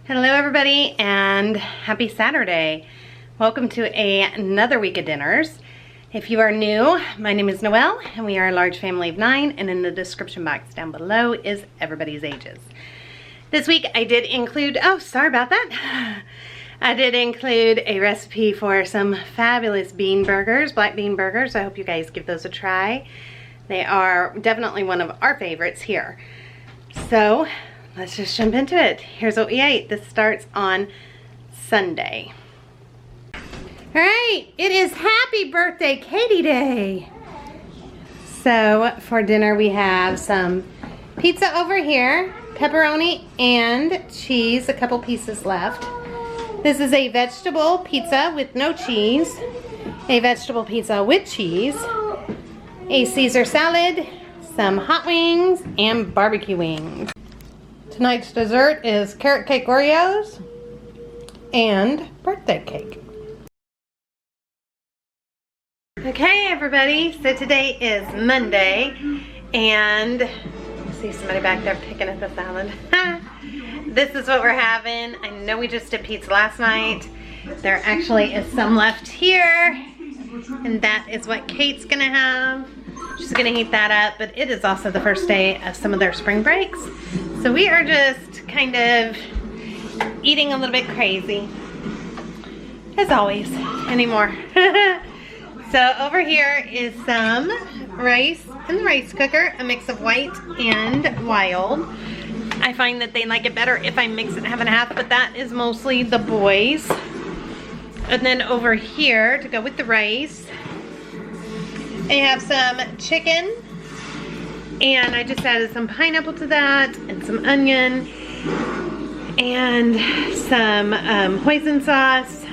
Hello everybody and happy Saturday. Welcome to another week of dinners. If you are new, my name is Noel and we are a large family of 9, and in the description box down below is everybody's ages. This week I did include, oh sorry about that. I did include a recipe for some fabulous bean burgers, black bean burgers. I hope you guys give those a try. They are definitely one of our favorites here. So let's just jump into it. Here's what we ate. This starts on Sunday. All right, it is Happy Birthday Katie Day. So for dinner we have some pizza over here, pepperoni and cheese, a couple pieces left. This is a vegetable pizza with no cheese, a vegetable pizza with cheese, a Caesar salad, some hot wings, and barbecue wings. Tonight's dessert is carrot cake Oreos and birthday cake. Okay everybody, so today is Monday and I see somebody back there picking at the salad. This is what we're having. I know we just did pizza last night. There actually is some left here and that is what Kate's gonna have. She's gonna heat that up, but it is also the first day of some of their spring breaks. So we are just kind of eating a little bit crazy, as always, anymore. So over here is some rice in the rice cooker, a mix of white and wild. I find that they like it better if I mix it half and half, but that is mostly the boys. And then over here, to go with the rice, I have some chicken. And I just added some pineapple to that, and some onion, and some hoisin sauce,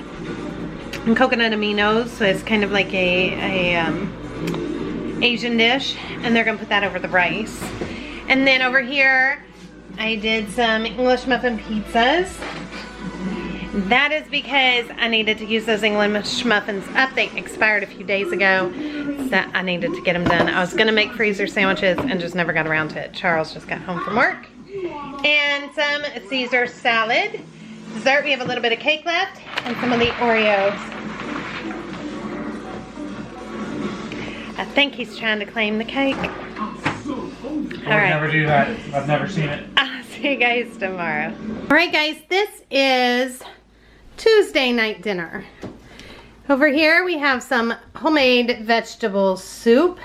and coconut aminos, so it's kind of like a Asian dish, and they're gonna put that over the rice. And then over here, I did some English muffin pizzas. That is because I needed to use those English muffins up. They expired a few days ago, so I needed to get them done. I was gonna make freezer sandwiches and just never got around to it. Charles just got home from work. And some Caesar salad. Dessert, we have a little bit of cake left and some of the Oreos. I think he's trying to claim the cake. I would never do that. I've never seen it. I'll see you guys tomorrow. All right guys, this is Tuesday night dinner. Over here we have some homemade vegetable soup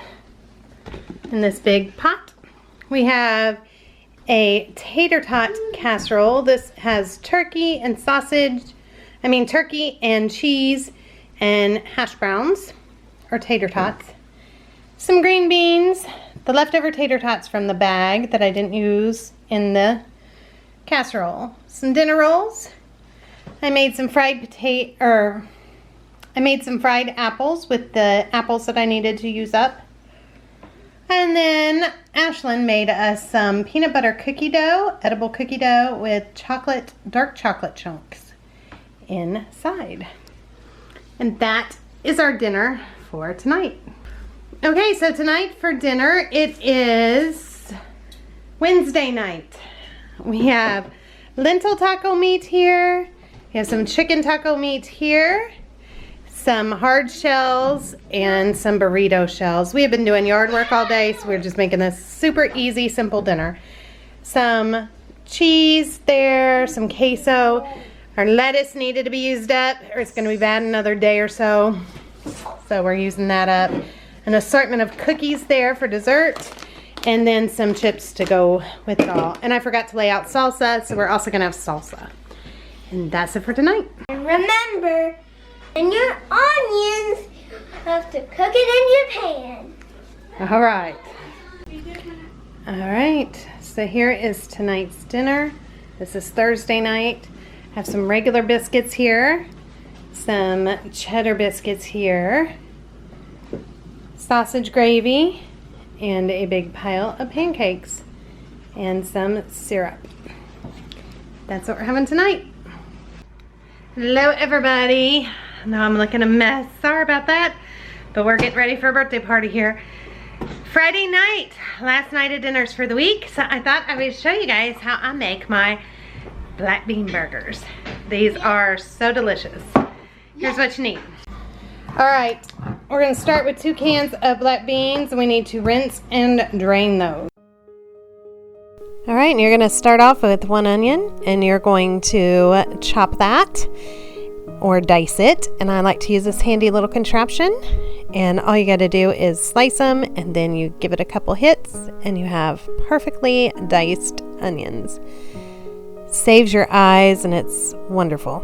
in this big pot. We have a tater tot casserole. This has turkey and sausage, turkey and cheese and hash browns, or tater tots. Some green beans, the leftover tater tots from the bag that I didn't use in the casserole. Some dinner rolls. I made some fried apples with the apples that I needed to use up. And then Ashlyn made us some peanut butter cookie dough, edible cookie dough with dark chocolate chunks inside. And that is our dinner for tonight. Okay, so tonight for dinner, it is Wednesday night. We have lentil taco meat here. We have some chicken taco meat here, some hard shells, and some burrito shells. We have been doing yard work all day, so we're just making this super easy, simple dinner. Some cheese there, some queso. Our lettuce needed to be used up, or it's gonna be bad another day or so. So we're using that up. An assortment of cookies there for dessert, and then some chips to go with it all. And I forgot to lay out salsa, so we're also gonna have salsa. And that's it for tonight. And remember, in your onions, you have to cook it in your pan. All right. All right, so here is tonight's dinner. This is Thursday night. I have some regular biscuits here, some cheddar biscuits here, sausage gravy, and a big pile of pancakes, and some syrup. That's what we're having tonight. Hello everybody. I know I'm looking a mess, sorry about that, but we're getting ready for a birthday party here. Friday night, last night of dinners for the week, so I thought I would show you guys how I make my black bean burgers. These are so delicious. Here's what you need. All right, we're gonna start with 2 cans of black beans, and we need to rinse and drain those. All right, and you're gonna start off with 1 onion, and you're going to chop that or dice it. And I like to use this handy little contraption. And all you gotta do is slice them, and then you give it a couple hits, and you have perfectly diced onions. Saves your eyes, and it's wonderful.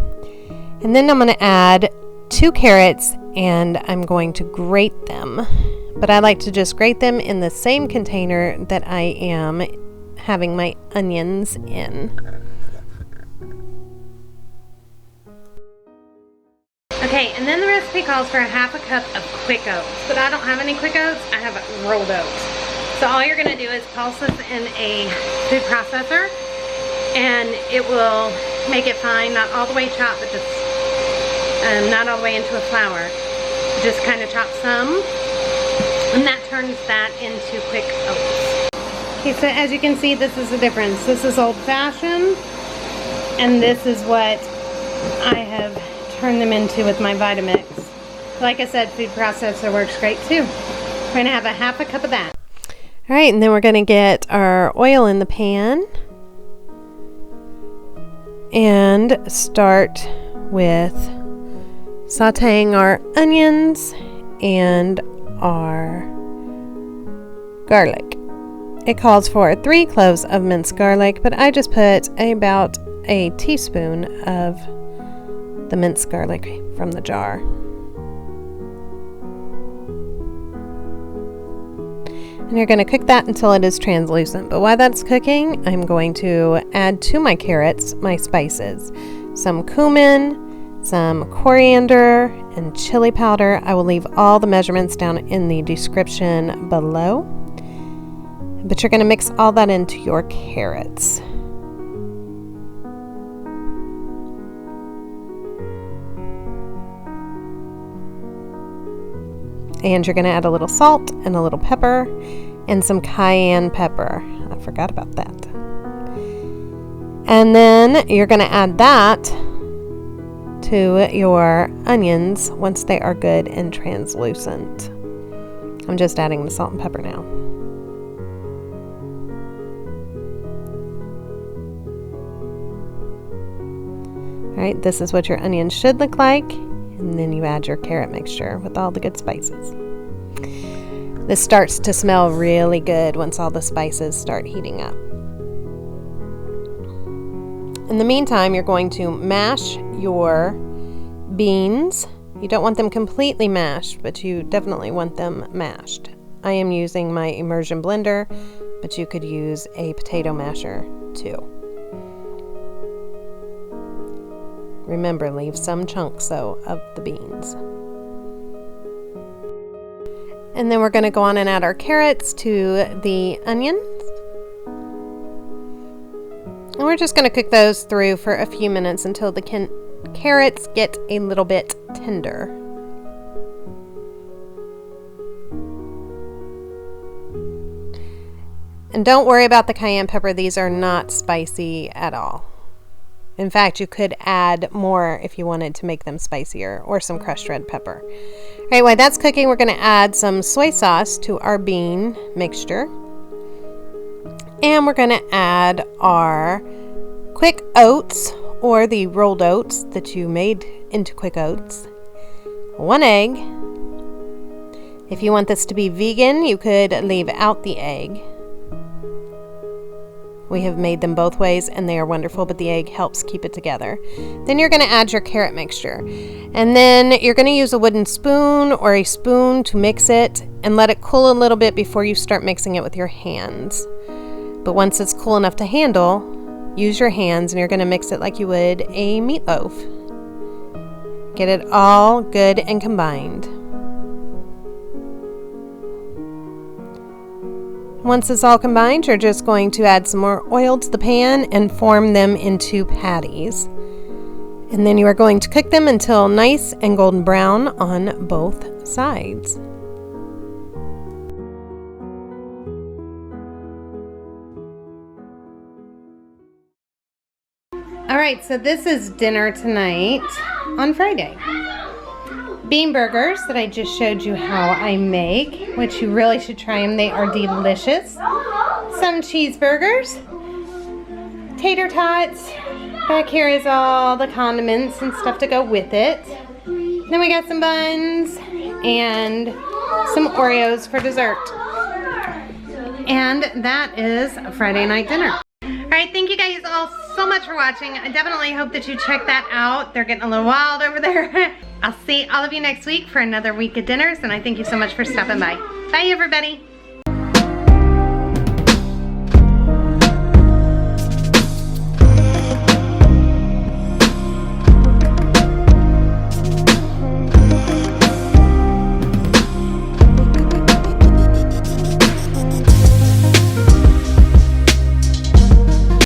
And then I'm gonna add 2 carrots, and I'm going to grate them. But I like to just grate them in the same container that I am having my onions in. Okay, and then the recipe calls for 1/2 cup of quick oats, but I don't have any quick oats, I have rolled oats. So all you're gonna do is pulse this in a food processor, and it will make it fine, not all the way chopped, but just not all the way into a flour. Just kind of chop some, and that turns that into quick oats. Okay, so as you can see, this is the difference. This is old-fashioned, and this is what I have turned them into with my Vitamix. Like I said, food processor works great too. We're gonna have 1/2 cup of that. All right, and then we're gonna get our oil in the pan and start with sauteing our onions and our garlic. It calls for 3 cloves of minced garlic, but I just put about a teaspoon of the minced garlic from the jar. And you're going to cook that until it is translucent. But while that's cooking, I'm going to add to my carrots my spices. Some cumin, some coriander, and chili powder. I will leave all the measurements down in the description below. But you're going to mix all that into your carrots. And you're going to add a little salt and a little pepper and some cayenne pepper. I forgot about that. And then you're going to add that to your onions once they are good and translucent. I'm just adding the salt and pepper now. All right, this is what your onions should look like. And then you add your carrot mixture with all the good spices. This starts to smell really good once all the spices start heating up. In the meantime, you're going to mash your beans. You don't want them completely mashed, but you definitely want them mashed. I am using my immersion blender, but you could use a potato masher too. Remember, leave some chunks though of the beans. And then we're going to go on and add our carrots to the onions. And we're just going to cook those through for a few minutes until the carrots get a little bit tender. And don't worry about the cayenne pepper. These are not spicy at all. In fact, you could add more if you wanted to make them spicier, or some crushed red pepper. All right, while that's cooking, we're going to add some soy sauce to our bean mixture. And we're going to add our quick oats, or the rolled oats that you made into quick oats. 1 egg. If you want this to be vegan, you could leave out the egg. We have made them both ways and they are wonderful, but the egg helps keep it together. Then you're going to add your carrot mixture. And then you're going to use a wooden spoon or a spoon to mix it and let it cool a little bit before you start mixing it with your hands. But once it's cool enough to handle, use your hands and you're going to mix it like you would a meatloaf. Get it all good and combined. Once it's all combined, you're just going to add some more oil to the pan and form them into patties. And then you are going to cook them until nice and golden brown on both sides. All right, so this is dinner tonight on Friday. Bean burgers that I just showed you how I make, which you really should try them. They are delicious. Some cheeseburgers, tater tots. Back here is all the condiments and stuff to go with it. Then we got some buns and some Oreos for dessert. And that is a Friday night dinner. All right, thank you guys all so much for watching. I definitely hope that you check that out. They're getting a little wild over there. I'll see all of you next week for another week of dinners, and I thank you so much for stopping by. Bye, everybody.